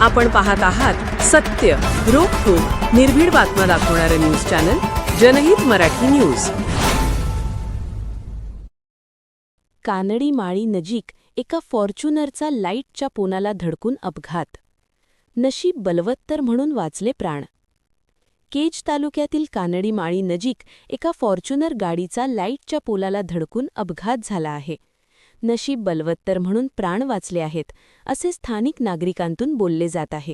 आपण पाहत आहात सत्य, रोखठोक, निर्भीड बातम्या दाखवणारं न्यूज चॅनल जनहित मराठी न्यूज. कानडी माळी नजीक एका फॉर्च्युनरचा लाईटच्या पोलाला धडकून अपघात. नशीब बलवत्तर म्हणून वाचले प्राण. केज तालुक्यातील कानडी माळी नजीक एका फॉर्च्युनर गाडीचा लाईटच्या पोलाला धडकून अपघात झाला आहे. नशीब बलवत्तर म्हणून प्राण वाचले आहेत, असे स्थानिक नागरिकांतून बोलले जात आहे.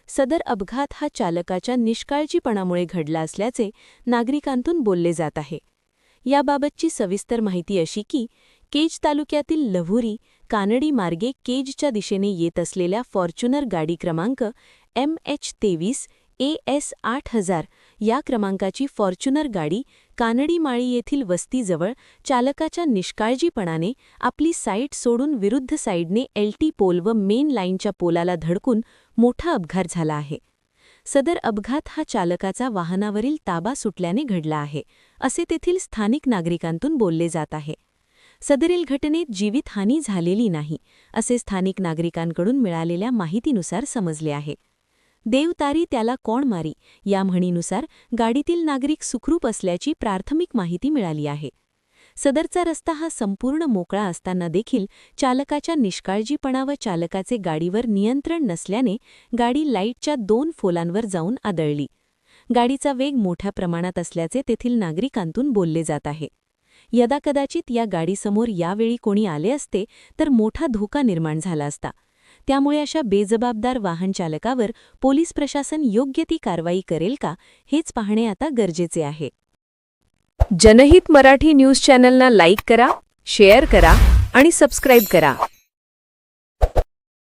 सदर अपघात हा चालकाच्या निष्काळजीपणामुळे घडला असल्याचे नागरिकांतून बोलले जात आहे. याबाबतची सविस्तर माहिती अशी की केज तालुक्यातील लव्हुरी कानडी मार्गे केजच्या दिशेने येत असलेल्या फॉर्च्युनर गाडी क्रमांक MH23 AS 8000 या क्रमांकाची फॉर्च्युनर गाडी कानडी माळी येथील वस्तीजवळ चालकाच्या निष्काळजीपणाने आपली साईट सोडून विरुद्ध साईडने LT पोल व मेन लाईनच्या पोलाला धडकून मोठा अपघात झाला आहे. सदर अपघात हा चालकाचा वाहनावरील ताबा सुटल्याने घडला आहे, असे तेथील स्थानिक नागरिकांतून बोलले जात आहे. सदरील घटनेत जीवितहानी झालेली नाही, असे स्थानिक नागरिकांकडून मिळालेल्या माहितीनुसार समजले आहे. देव तारी त्याला कोण मारी या म्हणीनुसार गाडीतील नागरिक सुखरूप असल्याची प्राथमिक माहिती मिळाली आहे. सदरचा रस्ता हा संपूर्ण मोकळा असताना देखील चालकाच्या निष्काळजीपणा व चालकाचे गाडीवर नियंत्रण नसल्याने गाडी लाईटच्या 2 पोलांवर जाऊन आदळली. गाडीचा वेग मोठ्या प्रमाणात असल्याचे तेथील नागरिकांतून बोलले जात आहे. यदाकदाचित या गाडीसमोर यावेळी कोणी आले असते तर मोठा धोका निर्माण झाला असता. त्यामुळे अशा बेजबाबदार वाहन चालकावर पोलीस प्रशासन योग्य ती कारवाई करेल का, हेच पाहणे आता गरजेचे आहे. जनहित मराठी न्यूज चॅनलला लाईक करा, शेअर करा आणि सबस्क्राईब करा.